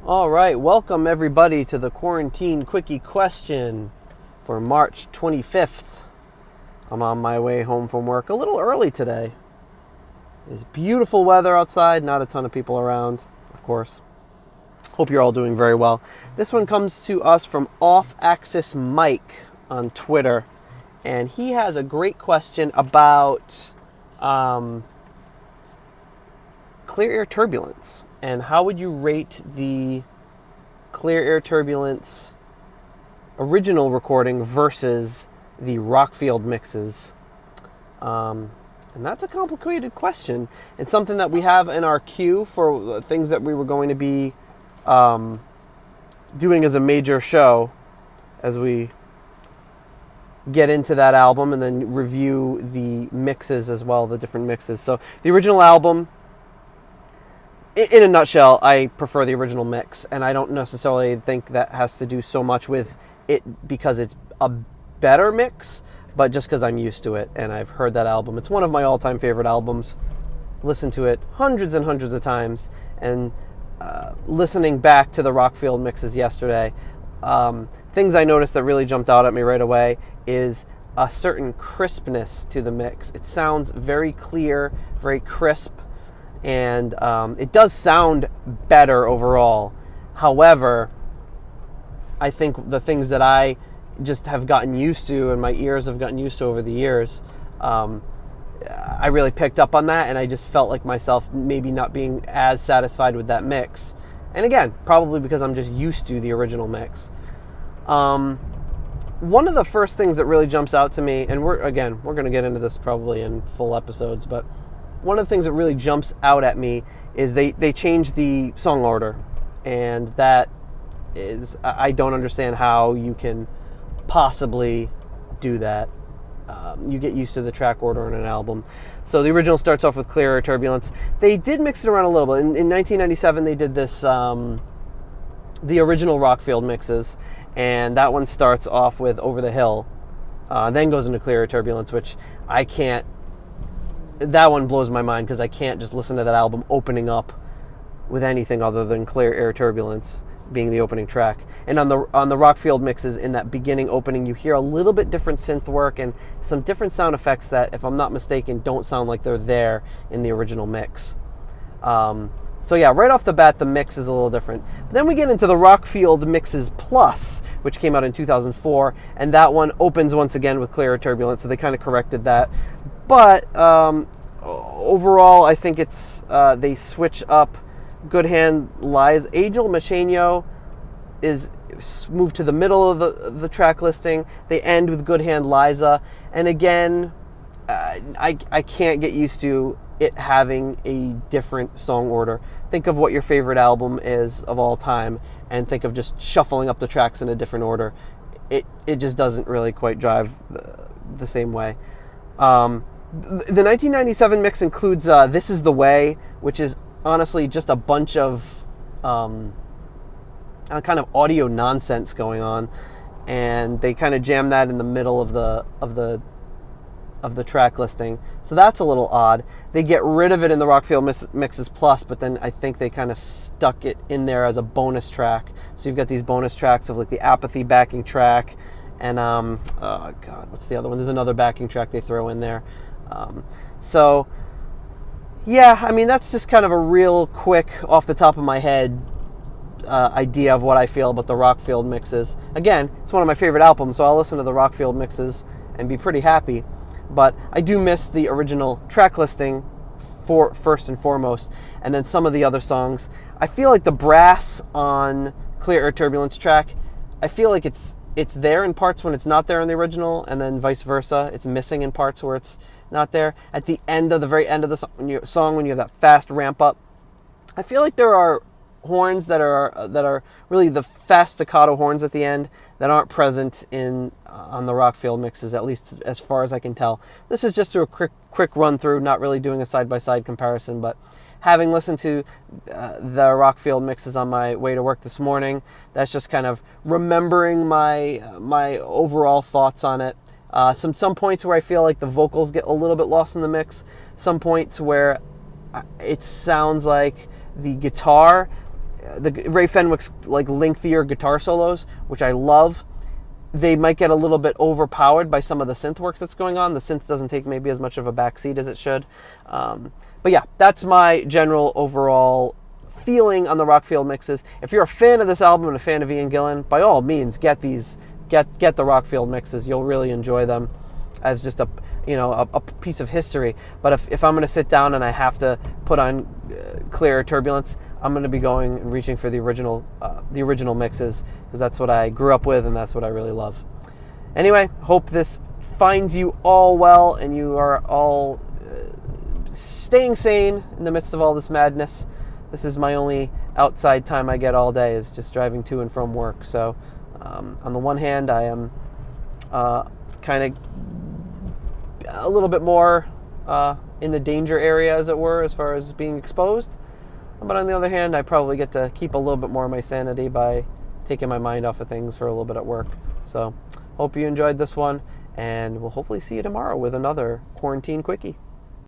All right, welcome everybody to the Quarantine Quickie question for March 25th. I'm on my way home from work a little early today. It's beautiful weather outside, not a ton of people around, of course. Hope you're all doing very well. This one comes to us from Off Axis Mike on Twitter, and he has a great question about clear air turbulence. And how would you rate the Clear Air Turbulence original recording versus the Rockfield mixes? And that's a complicated question. It's something that we have in our queue for things that we were going to be doing as a major show as we get into that album and then review the mixes as well, the different mixes. So the original album, in a nutshell, I prefer the original mix, and I don't necessarily think that has to do so much with it because it's a better mix, but just because I'm used to it and I've heard that album. It's one of my all-time favorite albums. Listened to it hundreds and hundreds of times, and listening back to the Rockfield mixes yesterday, things I noticed that really jumped out at me right away is a certain crispness to the mix. It sounds very clear, very crisp, and it does sound better overall. However, I think the things that I just have gotten used to and my ears have gotten used to over the years, I really picked up on that, and I just felt like myself maybe not being as satisfied with that mix. And again, probably because I'm just used to the original mix. One of the first things that really jumps out to me, and we're going to get into this probably in full episodes, but one of the things that really jumps out at me is they changed the song order, and that is, I don't understand how you can possibly do that. You get used to the track order in an album. So the original starts off with Clear Air Turbulence. They did mix it around a little bit. In 1997, they did this, the original Rockfield mixes, and that one starts off with Over the Hill, then goes into Clear Air Turbulence, which I can't. That one blows my mind because I can't just listen to that album opening up with anything other than Clear Air Turbulence being the opening track. And on the Rockfield mixes, in that beginning opening, you hear a little bit different synth work and some different sound effects that, if I'm not mistaken, don't sound like they're there in the original mix. So yeah, right off the bat, the mix is a little different. But then we get into the Rockfield Mixes Plus, which came out in 2004, and that one opens once again with Clear Air Turbulence, so they kind of corrected that. But overall, I think it's they switch up Good Hand Lies. Angel Machenio is moved to the middle of the track listing. They end with Good Hand Liza. And again, I can't get used to it having a different song order. Think of what your favorite album is of all time and think of just shuffling up the tracks in a different order. It just doesn't really quite drive the same way. The 1997 mix includes This Is the Way, which is honestly just a bunch of kind of audio nonsense going on, and they kind of jam that in the middle of the track listing. So that's a little odd. They get rid of it in the Rockfield Mixes Plus, but then I think they kind of stuck it in there as a bonus track. So you've got these bonus tracks of like the Apathy backing track, and oh god, what's the other one? There's another backing track they throw in there. So yeah, I mean, that's just kind of a real quick, off the top of my head, idea of what I feel about the Rockfield mixes. Again, it's one of my favorite albums, so I'll listen to the Rockfield mixes and be pretty happy. But I do miss the original track listing for first and foremost, and then some of the other songs. I feel like the brass on Clear Air Turbulence track, I feel like it's there in parts when it's not there in the original, and then vice versa. It's missing in parts where it's not there. At the very end of the song, when you have that fast ramp up, I feel like there are horns that are really the fast staccato horns at the end that aren't present on the Rockfield mixes, at least as far as I can tell. This is just a quick run through, not really doing a side-by-side comparison, but having listened to the Rockfield mixes on my way to work this morning, that's just kind of remembering my overall thoughts on it. Some points where I feel like the vocals get a little bit lost in the mix. Some points where it sounds like the guitar the Ray Fenwick's like lengthier guitar solos, which I love. They might get a little bit overpowered by some of the synth work that's going on. The synth doesn't take maybe as much of a backseat as it should. But yeah, that's my general overall feeling on the Rockfield mixes. If you're a fan of this album and a fan of Ian Gillan, by all means, get the Rockfield mixes. You'll really enjoy them as just a piece of history. But if I'm going to sit down and I have to put on Clear Turbulence, I'm going to be going and reaching for the original mixes, because that's what I grew up with and that's what I really love. Anyway, hope this finds you all well and you are all staying sane in the midst of all this madness. This is my only outside time I get all day, is just driving to and from work. So on the one hand, I am kind of a little bit more in the danger area, as it were, as far as being exposed. But on the other hand, I probably get to keep a little bit more of my sanity by taking my mind off of things for a little bit at work. So hope you enjoyed this one, and we'll hopefully see you tomorrow with another Quarantine Quickie.